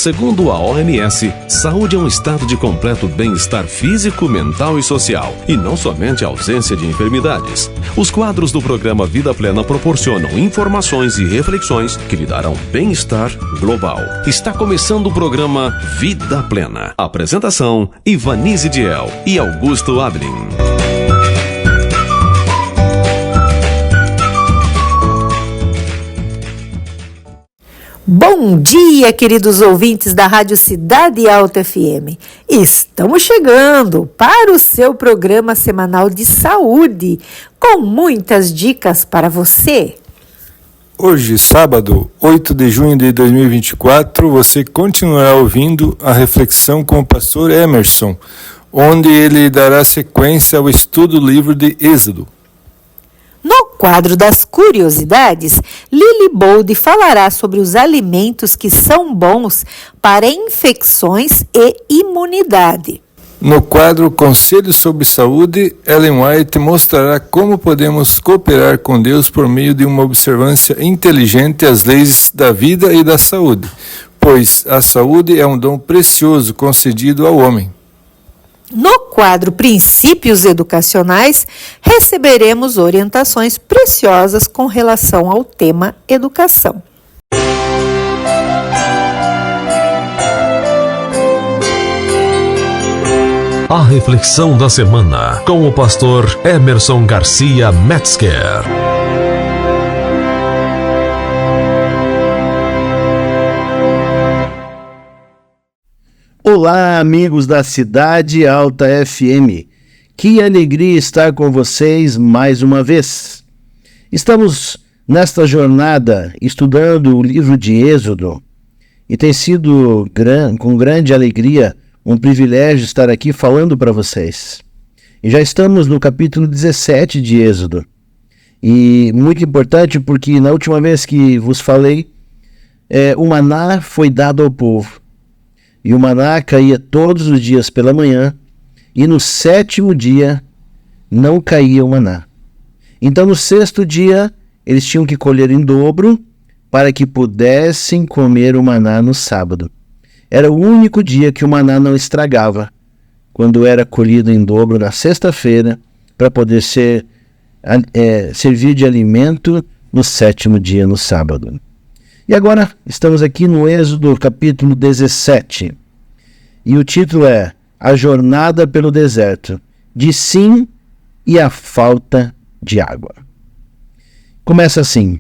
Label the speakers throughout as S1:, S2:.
S1: Segundo a OMS, saúde é um estado de completo bem-estar físico, mental e social, e não somente a ausência de enfermidades. Os quadros do programa Vida Plena proporcionam informações e reflexões que lhe darão bem-estar global. Está começando o programa Vida Plena. Apresentação: Ivanise Diel e Augusto Ablin.
S2: Bom dia, queridos ouvintes da Rádio Cidade Alta FM. Estamos chegando para o seu programa semanal de saúde, com muitas dicas para você.
S3: Hoje, sábado, 8 de junho de 2024, você continuará ouvindo a reflexão com o pastor Emerson, onde ele dará sequência ao estudo do livro de Êxodo.
S2: No quadro das curiosidades, Lili Bold falará sobre os alimentos que são bons para infecções e imunidade.
S3: No quadro Conselhos sobre Saúde, Ellen White mostrará como podemos cooperar com Deus por meio de uma observância inteligente às leis da vida e da saúde, pois a saúde é um dom precioso concedido ao homem.
S2: No quadro Princípios Educacionais, receberemos orientações preciosas com relação ao tema educação.
S1: A reflexão da semana com o pastor Emerson Garcia Metzger.
S4: Olá, amigos da Cidade Alta FM. Que alegria estar com vocês mais uma vez. Estamos nesta jornada estudando o livro de Êxodo e tem sido com grande alegria um privilégio estar aqui falando para vocês. E já estamos no capítulo 17 de Êxodo. E muito importante porque na última vez que vos falei, o maná foi dado ao povo. E o maná caía todos os dias pela manhã, e no 7º dia não caía o maná. Então no 6º dia eles tinham que colher em dobro para que pudessem comer o maná no sábado. Era o único dia que o maná não estragava, quando era colhido em dobro na sexta-feira, para poder servir de alimento no 7º dia, no sábado. E agora estamos aqui no Êxodo capítulo 17. E o título é A Jornada pelo Deserto, de Sim e a Falta de Água. Começa assim: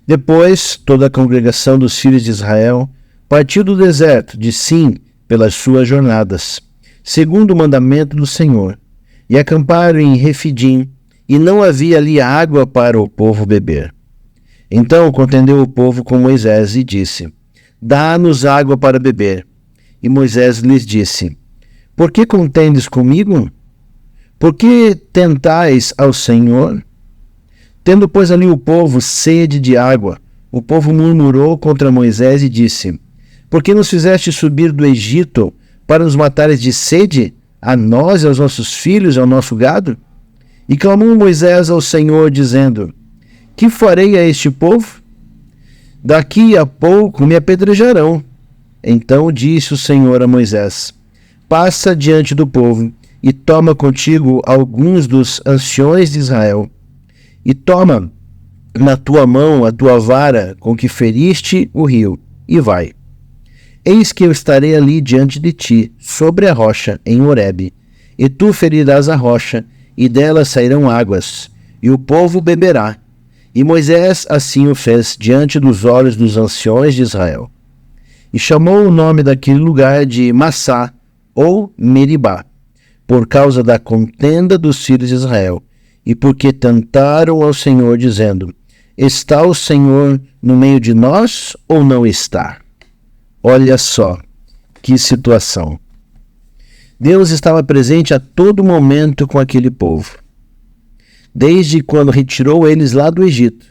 S4: Depois toda a congregação dos filhos de Israel partiu do deserto de Sim pelas suas jornadas, segundo o mandamento do Senhor, e acamparam em Refidim, e não havia ali água para o povo beber. Então contendeu o povo com Moisés e disse: Dá-nos água para beber. E Moisés lhes disse: Por que contendes comigo? Por que tentais ao Senhor? Tendo, pois, ali o povo sede de água, o povo murmurou contra Moisés e disse: Por que nos fizeste subir do Egito para nos matares de sede, a nós e aos nossos filhos e ao nosso gado? E clamou Moisés ao Senhor, dizendo: Que farei a este povo? Daqui a pouco me apedrejarão. Então disse o Senhor a Moisés: Passa diante do povo e toma contigo alguns dos anciões de Israel. E toma na tua mão a tua vara com que feriste o rio, e vai. Eis que eu estarei ali diante de ti, sobre a rocha, em Horebe, e tu ferirás a rocha, e dela sairão águas, e o povo beberá. E Moisés assim o fez diante dos olhos dos anciões de Israel. E chamou o nome daquele lugar de Massá, ou Meribá, por causa da contenda dos filhos de Israel, e porque tentaram ao Senhor, dizendo: Está o Senhor no meio de nós ou não está? Olha só, que situação. Deus estava presente a todo momento com aquele povo. Desde quando retirou eles lá do Egito.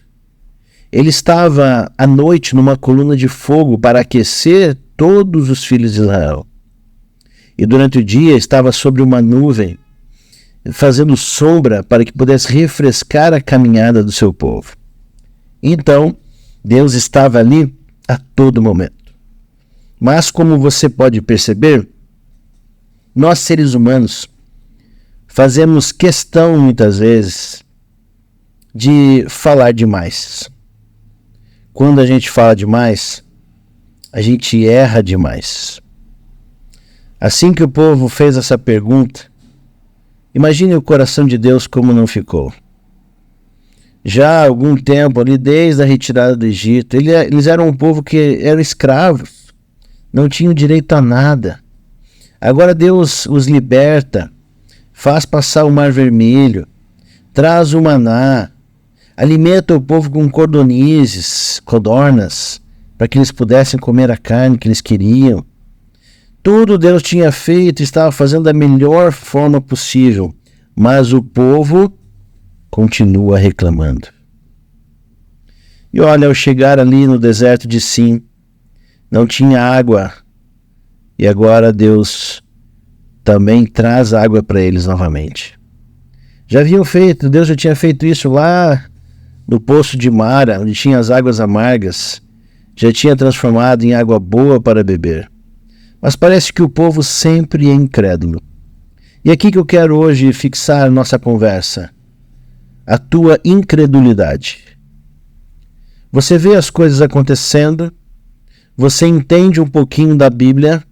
S4: Ele estava à noite numa coluna de fogo para aquecer todos os filhos de Israel. E durante o dia estava sobre uma nuvem, fazendo sombra para que pudesse refrescar a caminhada do seu povo. Então, Deus estava ali a todo momento. Mas como você pode perceber, nós seres humanos fazemos questão muitas vezes de falar demais. Quando a gente fala demais, a gente erra demais. Assim que o povo fez essa pergunta, imagine o coração de Deus como não ficou. Já há algum tempo ali, desde a retirada do Egito, eles eram um povo que eram escravos, não tinham direito a nada. Agora Deus os liberta, faz passar o Mar Vermelho, traz o maná, alimenta o povo com codornas, para que eles pudessem comer a carne que eles queriam. Tudo Deus tinha feito, estava fazendo da melhor forma possível, mas o povo continua reclamando. E olha, ao chegar ali no deserto de Sim, não tinha água, e agora Deus também traz água para eles novamente. Deus já tinha feito isso lá no poço de Mara, onde tinha as águas amargas, já tinha transformado em água boa para beber. Mas parece que o povo sempre é incrédulo. E aqui que eu quero hoje fixar nossa conversa. A tua incredulidade. Você vê as coisas acontecendo, você entende um pouquinho da Bíblia,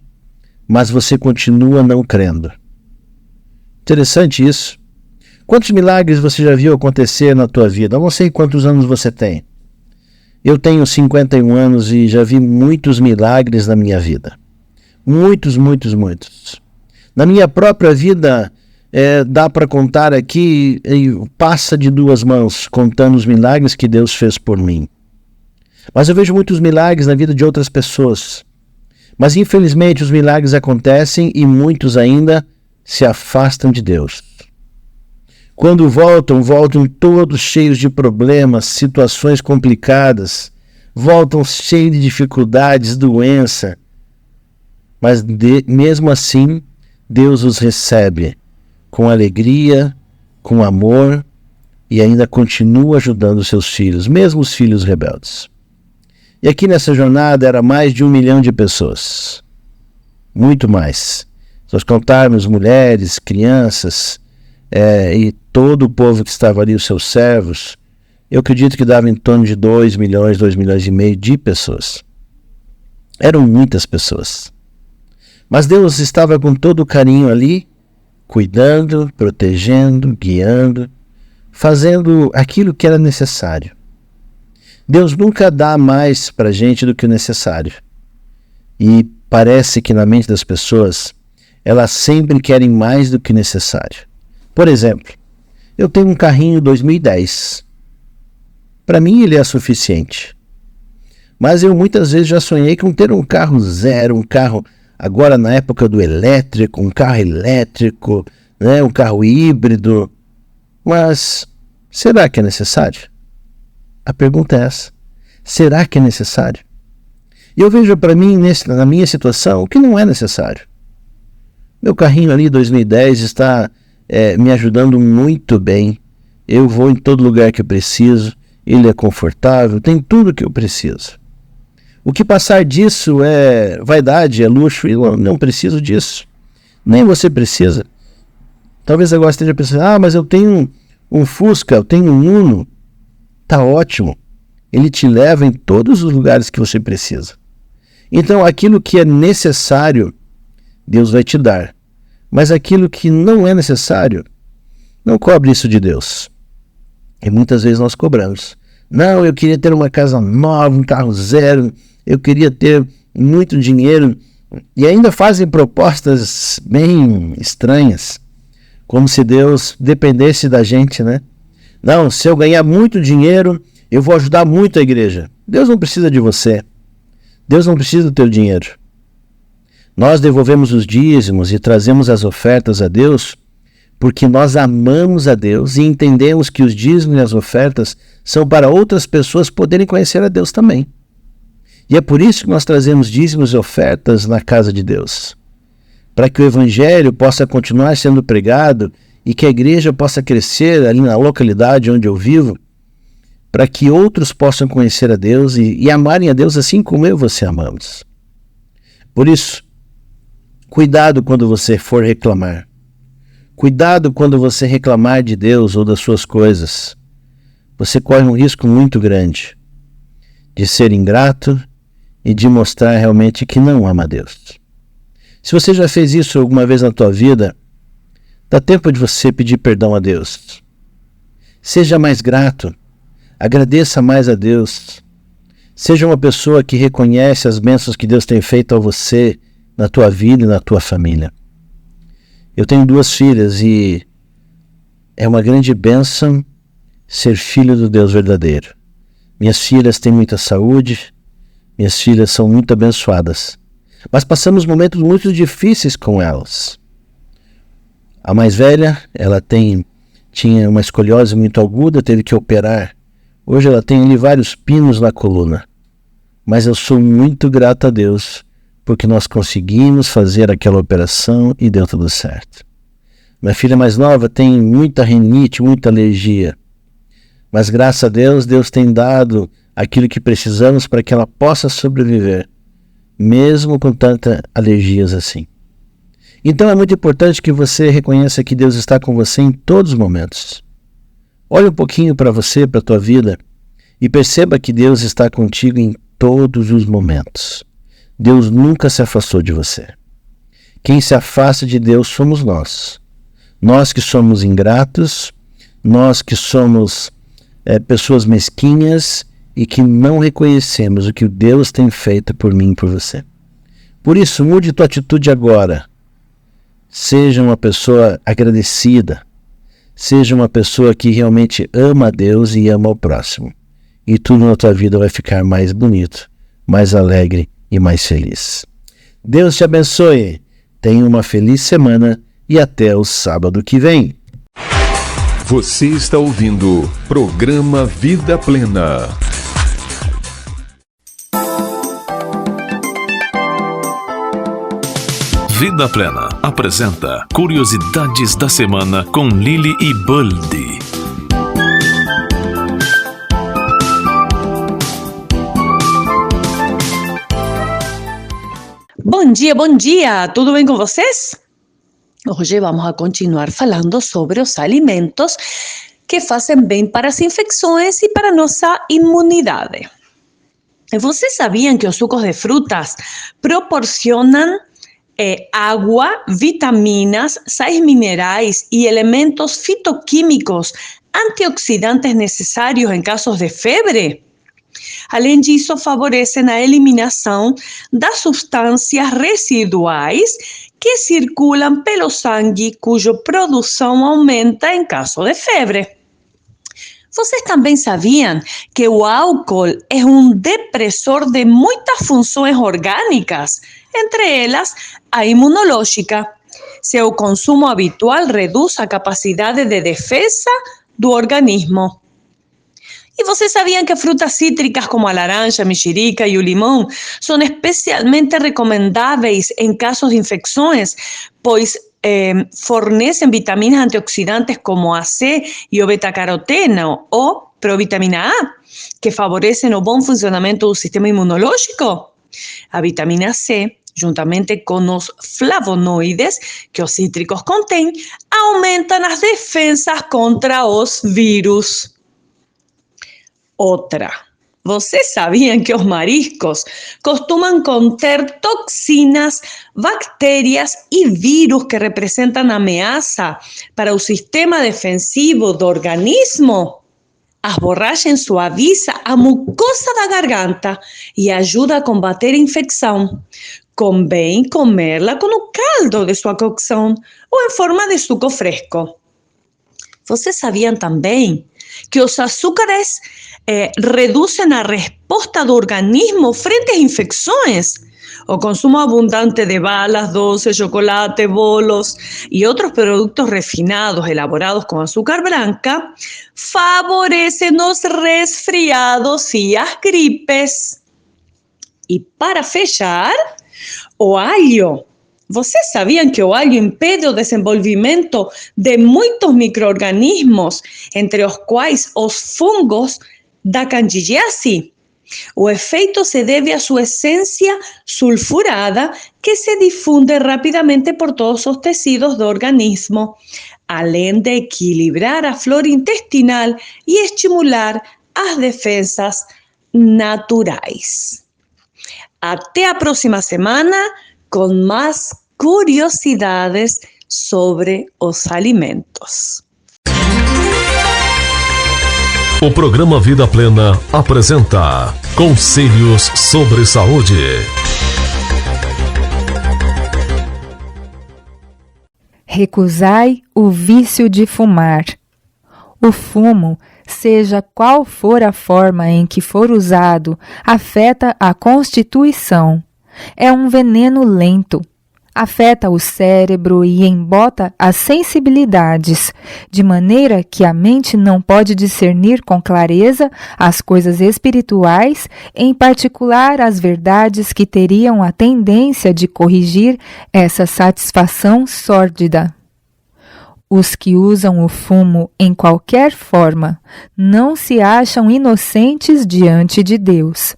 S4: mas você continua não crendo. Interessante isso. Quantos milagres você já viu acontecer na tua vida? Eu não sei quantos anos você tem. Eu tenho 51 anos e já vi muitos milagres na minha vida. Muitos. Na minha própria vida, dá para contar aqui, passa de 2 mãos, contando os milagres que Deus fez por mim. Mas eu vejo muitos milagres na vida de outras pessoas. Mas infelizmente os milagres acontecem e muitos ainda se afastam de Deus. Quando voltam todos cheios de problemas, situações complicadas, voltam cheios de dificuldades, doença. Mas mesmo assim, Deus os recebe com alegria, com amor e ainda continua ajudando os seus filhos, mesmo os filhos rebeldes. E aqui nessa jornada era mais de 1 milhão de pessoas, muito mais. Se nós contarmos mulheres, crianças e todo o povo que estava ali, os seus servos, eu acredito que dava em torno de 2 milhões e meio de pessoas. Eram muitas pessoas. Mas Deus estava com todo o carinho ali, cuidando, protegendo, guiando, fazendo aquilo que era necessário. Deus nunca dá mais para a gente do que o necessário. E parece que na mente das pessoas, elas sempre querem mais do que necessário. Por exemplo, eu tenho um carrinho 2010. Para mim ele é suficiente. Mas eu muitas vezes já sonhei com ter um carro zero, um carro... Agora, na época do elétrico, um carro elétrico, né, um carro híbrido. Mas será que é necessário? A pergunta é essa. Será que é necessário? E eu vejo para mim, na minha situação, o que não é necessário. Meu carrinho ali, 2010, está me ajudando muito bem. Eu vou em todo lugar que eu preciso. Ele é confortável, tem tudo que eu preciso. O que passar disso é vaidade, é luxo, e eu não preciso disso. Nem você precisa. Talvez agora esteja pensando, mas eu tenho um Fusca, eu tenho um Uno. Tá ótimo. Ele te leva em todos os lugares que você precisa. Então, aquilo que é necessário, Deus vai te dar. Mas aquilo que não é necessário, não cobre isso de Deus. E muitas vezes nós cobramos. Não, eu queria ter uma casa nova, um carro zero, eu queria ter muito dinheiro. E ainda fazem propostas bem estranhas, como se Deus dependesse da gente, né? Não, se eu ganhar muito dinheiro, eu vou ajudar muito a igreja. Deus não precisa de você. Deus não precisa do teu dinheiro. Nós devolvemos os dízimos e trazemos as ofertas a Deus porque nós amamos a Deus e entendemos que os dízimos e as ofertas são para outras pessoas poderem conhecer a Deus também. E é por isso que nós trazemos dízimos e ofertas na casa de Deus. Para que o evangelho possa continuar sendo pregado e que a igreja possa crescer ali na localidade onde eu vivo, para que outros possam conhecer a Deus e amarem a Deus assim como eu e você amamos. Por isso, cuidado quando você for reclamar. Cuidado quando você reclamar de Deus ou das suas coisas. Você corre um risco muito grande de ser ingrato e de mostrar realmente que não ama a Deus. Se você já fez isso alguma vez na tua vida, dá tempo de você pedir perdão a Deus. Seja mais grato, agradeça mais a Deus. Seja uma pessoa que reconhece as bênçãos que Deus tem feito a você, na tua vida e na tua família. Eu tenho 2 filhas e é uma grande bênção ser filho do Deus verdadeiro. Minhas filhas têm muita saúde, minhas filhas são muito abençoadas, mas passamos momentos muito difíceis com elas. A mais velha, ela tinha uma escoliose muito aguda, teve que operar. Hoje ela tem ali vários pinos na coluna. Mas eu sou muito grato a Deus, porque nós conseguimos fazer aquela operação e deu tudo certo. Minha filha mais nova tem muita rinite, muita alergia. Mas graças a Deus, Deus tem dado aquilo que precisamos para que ela possa sobreviver, mesmo com tantas alergias assim. Então é muito importante que você reconheça que Deus está com você em todos os momentos. Olhe um pouquinho para você, para a tua vida, e perceba que Deus está contigo em todos os momentos. Deus nunca se afastou de você. Quem se afasta de Deus somos nós. Nós que somos ingratos, nós que somos pessoas mesquinhas e que não reconhecemos o que Deus tem feito por mim e por você. Por isso, mude tua atitude agora. Seja uma pessoa agradecida. Seja uma pessoa que realmente ama a Deus e ama o próximo. E tudo na tua vida vai ficar mais bonito, mais alegre e mais feliz. Deus te abençoe. Tenha uma feliz semana e até o sábado que vem.
S1: Você está ouvindo Programa Vida Plena. Vida Plena apresenta Curiosidades da Semana com Lili e Buldi.
S5: Bom dia! Tudo bem com vocês? Hoje vamos a continuar falando sobre os alimentos que fazem bem para as infecções e para a nossa imunidade. Vocês sabiam que os sucos de frutas proporcionam água, vitaminas, sais minerais e elementos fitoquímicos antioxidantes necessários em casos de febre? Além disso, favorecem a eliminação das substâncias residuais que circulam pelo sangue, cuja produção aumenta em caso de febre. Vocês também sabiam que o álcool é um depressor de muitas funções orgânicas, entre elas a imunológica. Seu consumo habitual reduz a capacidade de defesa do organismo. E vocês sabiam que frutas cítricas como a laranja, a mexerica e o limão são especialmente recomendáveis em casos de infecções, pois fornecem vitaminas antioxidantes como a C e o beta-caroteno ou provitamina A, que favorecem o bom funcionamento do sistema imunológico? A vitamina C, juntamente com os flavonoides que os cítricos contêm, aumentam as defesas contra os vírus. Outra. Vocês sabiam que os mariscos costumam conter toxinas, bactérias e vírus que representam ameaça para o sistema defensivo do organismo? As borragens suavizam a mucosa da garganta e ajuda a combater a infecção. Convém comê-la com o caldo de sua cocção ou em forma de suco fresco. Vocês sabiam também que os açúcares reduzem a resposta do organismo frente às infecções? O consumo abundante de balas, doces, chocolate, bolos e outros produtos refinados elaborados com açúcar branca favorecem os resfriados e as gripes. E para fechar, o alho. Vocês sabiam que o alho impede o desenvolvimento de muitos micro-organismos, entre os quais os fungos da candidíase? O efeito se deve a sua essência sulfurada, que se difunde rapidamente por todos os tecidos do organismo, além de equilibrar a flora intestinal e estimular as defensas naturais. Até a próxima semana com mais curiosidades sobre os alimentos.
S1: O programa Vida Plena apresenta Conselhos sobre Saúde.
S6: Recusai o vício de fumar. O fumo, seja qual for a forma em que for usado, afeta a constituição. É um veneno lento. Afeta o cérebro e embota as sensibilidades, de maneira que a mente não pode discernir com clareza as coisas espirituais, em particular as verdades que teriam a tendência de corrigir essa satisfação sórdida. Os que usam o fumo em qualquer forma não se acham inocentes diante de Deus.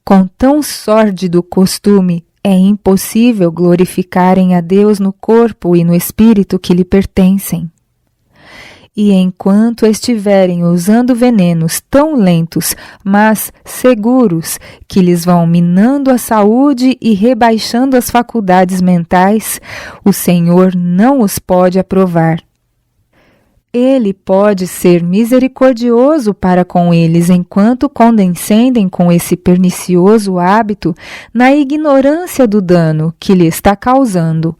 S6: Com tão sórdido costume, é impossível glorificarem a Deus no corpo e no espírito que lhe pertencem. E enquanto estiverem usando venenos tão lentos, mas seguros, que lhes vão minando a saúde e rebaixando as faculdades mentais, o Senhor não os pode aprovar. Ele pode ser misericordioso para com eles enquanto condescendem com esse pernicioso hábito na ignorância do dano que lhe está causando,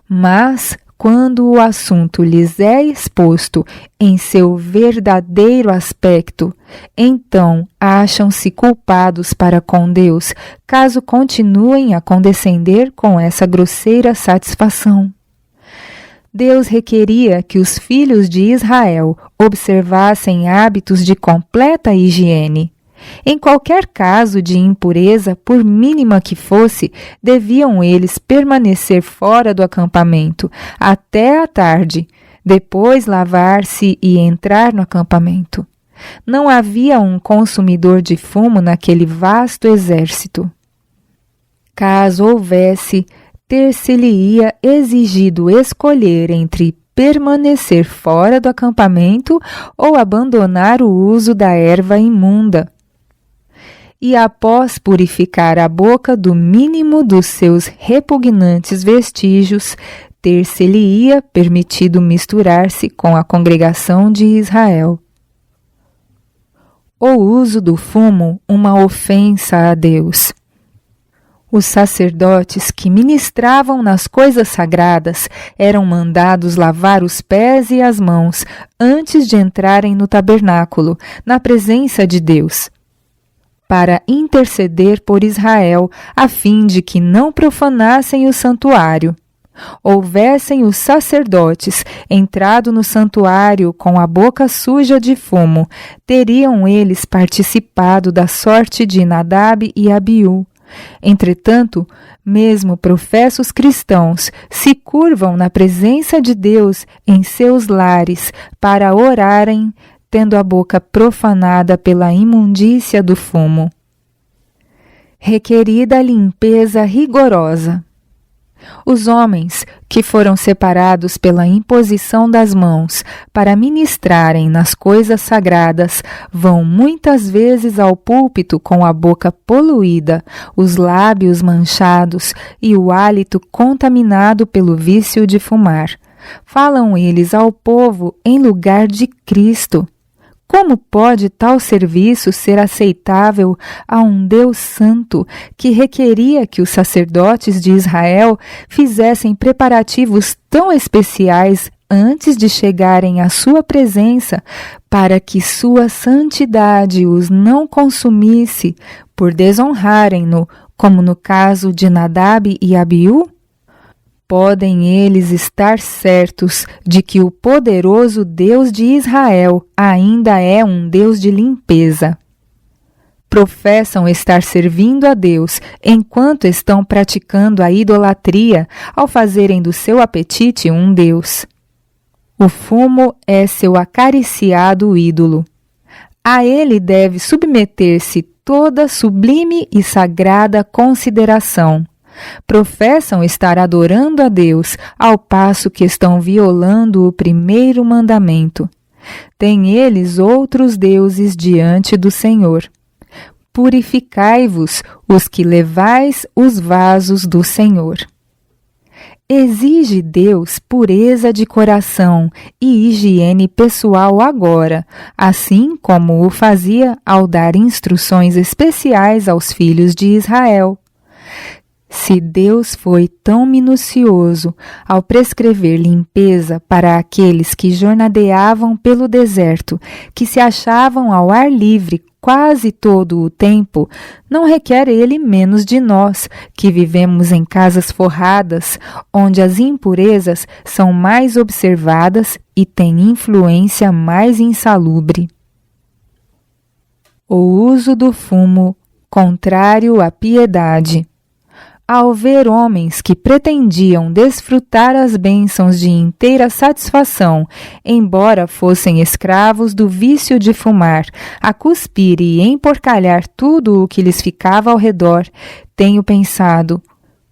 S6: mas quando o assunto lhes é exposto em seu verdadeiro aspecto, então acham-se culpados para com Deus, caso continuem a condescender com essa grosseira satisfação. Deus requeria que os filhos de Israel observassem hábitos de completa higiene. Em qualquer caso de impureza, por mínima que fosse, deviam eles permanecer fora do acampamento até a tarde, depois lavar-se e entrar no acampamento. Não havia um consumidor de fumo naquele vasto exército. Caso houvesse, ter-se-lhe-ia exigido escolher entre permanecer fora do acampamento ou abandonar o uso da erva imunda. E após purificar a boca do mínimo dos seus repugnantes vestígios, ter-se-lhe-ia permitido misturar-se com a congregação de Israel. O uso do fumo, uma ofensa a Deus. Os sacerdotes que ministravam nas coisas sagradas eram mandados lavar os pés e as mãos antes de entrarem no tabernáculo, na presença de Deus, para interceder por Israel, a fim de que não profanassem o santuário. Houvessem os sacerdotes entrado no santuário com a boca suja de fumo, teriam eles participado da sorte de Nadab e Abiú. Entretanto, mesmo professos cristãos se curvam na presença de Deus em seus lares para orarem, tendo a boca profanada pela imundícia do fumo. Requerida limpeza rigorosa. Os homens que foram separados pela imposição das mãos para ministrarem nas coisas sagradas vão muitas vezes ao púlpito com a boca poluída, os lábios manchados e o hálito contaminado pelo vício de fumar. Falam eles ao povo em lugar de Cristo. Como pode tal serviço ser aceitável a um Deus santo que requeria que os sacerdotes de Israel fizessem preparativos tão especiais antes de chegarem à sua presença, para que sua santidade os não consumisse por desonrarem-no, como no caso de Nadab e Abiú? Podem eles estar certos de que o poderoso Deus de Israel ainda é um Deus de limpeza. Professam estar servindo a Deus enquanto estão praticando a idolatria ao fazerem do seu apetite um Deus. O fumo é seu acariciado ídolo. A ele deve submeter-se toda sublime e sagrada consideração. Professam estar adorando a Deus, ao passo que estão violando o primeiro mandamento. Têm eles outros deuses diante do Senhor. Purificai-vos, os que levais os vasos do Senhor. Exige Deus pureza de coração e higiene pessoal agora, assim como o fazia ao dar instruções especiais aos filhos de Israel. Se Deus foi tão minucioso ao prescrever limpeza para aqueles que jornadeavam pelo deserto, que se achavam ao ar livre quase todo o tempo, não requer Ele menos de nós, que vivemos em casas forradas, onde as impurezas são mais observadas e têm influência mais insalubre. O uso do fumo contrário à piedade. Ao ver homens que pretendiam desfrutar as bênçãos de inteira satisfação, embora fossem escravos do vício de fumar, a cuspir e emporcalhar tudo o que lhes ficava ao redor, tenho pensado: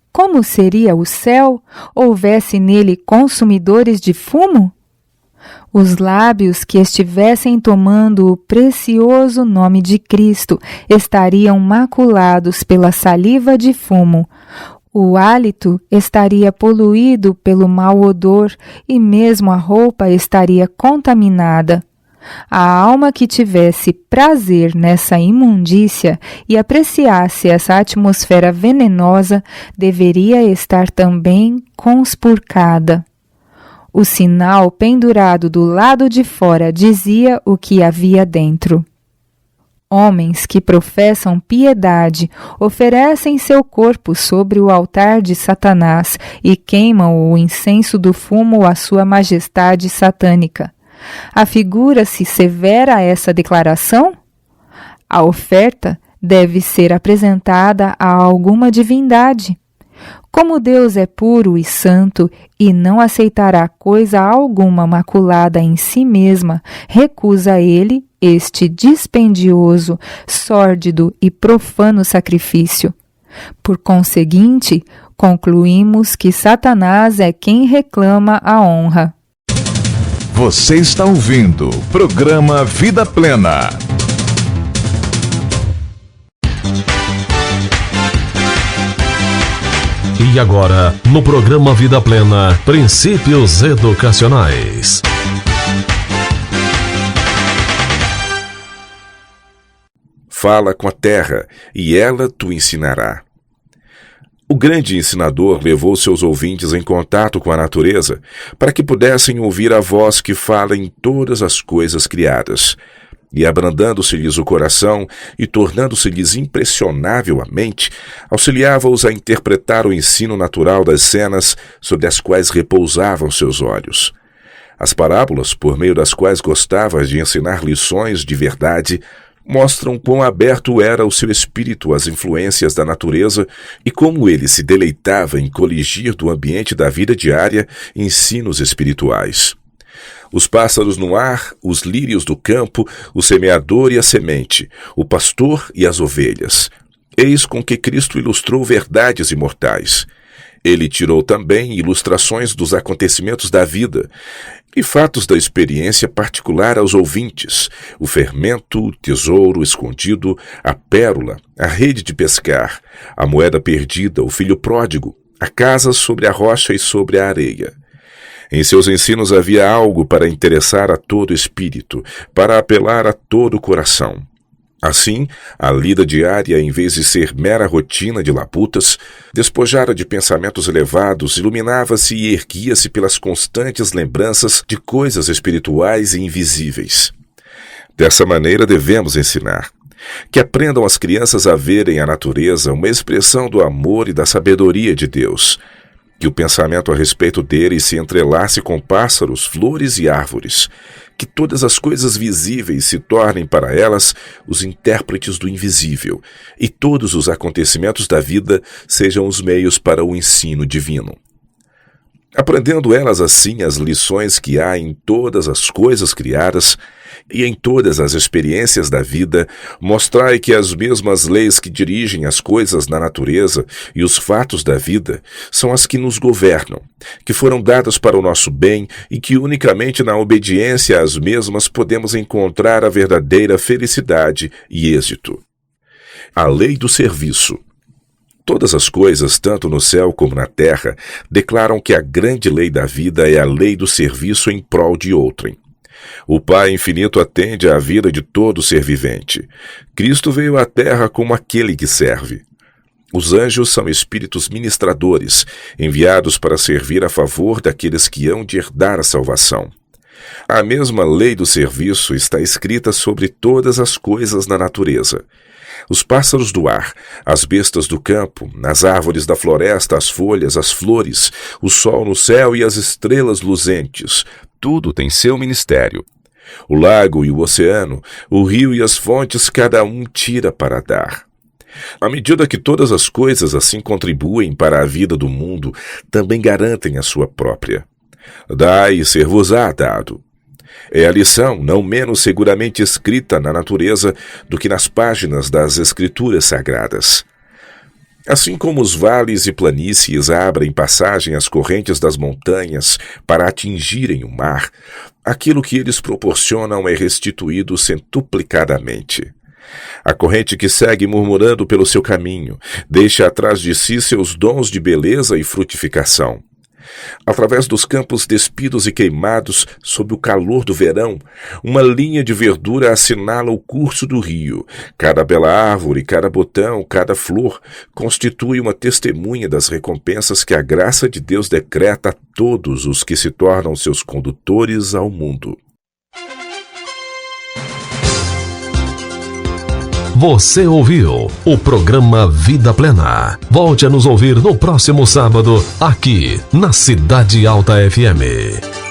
S6: como seria o céu, houvesse nele consumidores de fumo? Os lábios que estivessem tomando o precioso nome de Cristo estariam maculados pela saliva de fumo. O hálito estaria poluído pelo mau odor e mesmo a roupa estaria contaminada. A alma que tivesse prazer nessa imundícia e apreciasse essa atmosfera venenosa deveria estar também conspurcada. O sinal pendurado do lado de fora dizia o que havia dentro. Homens que professam piedade oferecem seu corpo sobre o altar de Satanás e queimam o incenso do fumo à sua majestade satânica. Afigura-se severa essa declaração? A oferta deve ser apresentada a alguma divindade. Como Deus é puro e santo e não aceitará coisa alguma maculada em si mesma, recusa ele este dispendioso, sórdido e profano sacrifício. Por conseguinte, concluímos que Satanás é quem reclama a honra.
S7: Você está ouvindo o programa Vida Plena.
S1: E agora, no programa Vida Plena, Princípios Educacionais.
S8: Fala com a terra, e ela tu ensinará. O grande ensinador levou seus ouvintes em contato com a natureza para que pudessem ouvir a voz que fala em todas as coisas criadas. E abrandando-se-lhes o coração e tornando-se-lhes impressionável a mente, auxiliava-os a interpretar o ensino natural das cenas sobre as quais repousavam seus olhos. As parábolas, por meio das quais gostava de ensinar lições de verdade, mostram quão aberto era o seu espírito às influências da natureza e como ele se deleitava em coligir do ambiente da vida diária ensinos espirituais. Os pássaros no ar, os lírios do campo, o semeador e a semente, o pastor e as ovelhas. Eis com que Cristo ilustrou verdades imortais. Ele tirou também ilustrações dos acontecimentos da vida e fatos da experiência particular aos ouvintes, o fermento, o tesouro escondido, a pérola, a rede de pescar, a moeda perdida, o filho pródigo, a casa sobre a rocha e sobre a areia. Em seus ensinos havia algo para interessar a todo espírito, para apelar a todo coração. Assim, a lida diária, em vez de ser mera rotina de labutas, despojada de pensamentos elevados, iluminava-se e erguia-se pelas constantes lembranças de coisas espirituais e invisíveis. Dessa maneira devemos ensinar. Que aprendam as crianças a verem a natureza uma expressão do amor e da sabedoria de Deus. Que o pensamento a respeito dele se entrelace com pássaros, flores e árvores. Que todas as coisas visíveis se tornem para elas os intérpretes do invisível, e todos os acontecimentos da vida sejam os meios para o ensino divino. aprendendo elas assim as lições que há em todas as coisas criadas e em todas as experiências da vida, mostrai que as mesmas leis que dirigem as coisas na natureza e os fatos da vida são as que nos governam, que foram dadas para o nosso bem e que unicamente na obediência às mesmas podemos encontrar a verdadeira felicidade e êxito. A lei do serviço. Todas as coisas, tanto no céu como na terra, declaram que a grande lei da vida é a lei do serviço em prol de outrem. O Pai infinito atende à vida de todo ser vivente. Cristo veio à terra como aquele que serve. Os anjos são espíritos ministradores, enviados para servir a favor daqueles que hão de herdar a salvação. A mesma lei do serviço está escrita sobre todas as coisas na natureza. Os pássaros do ar, as bestas do campo, as árvores da floresta, as folhas, as flores, o sol no céu e as estrelas luzentes, tudo tem seu ministério. O lago e o oceano, o rio e as fontes, cada um tira para dar. À medida que todas as coisas assim contribuem para a vida do mundo, também garantem a sua própria. Dai e ser-vos-á dado. É a lição não menos seguramente escrita na natureza do que nas páginas das Escrituras Sagradas. Assim como os vales e planícies abrem passagem às correntes das montanhas para atingirem o mar, aquilo que eles proporcionam é restituído centuplicadamente. A corrente que segue murmurando pelo seu caminho deixa atrás de si seus dons de beleza e frutificação. Através dos campos despidos e queimados, sob o calor do verão, uma linha de verdura assinala o curso do rio. Cada bela árvore, cada botão, cada flor constitui uma testemunha das recompensas que a graça de Deus decreta a todos os que se tornam seus condutores ao mundo.
S1: Você ouviu o programa Vida Plena. Volte a nos ouvir no próximo sábado, aqui na Cidade Alta FM.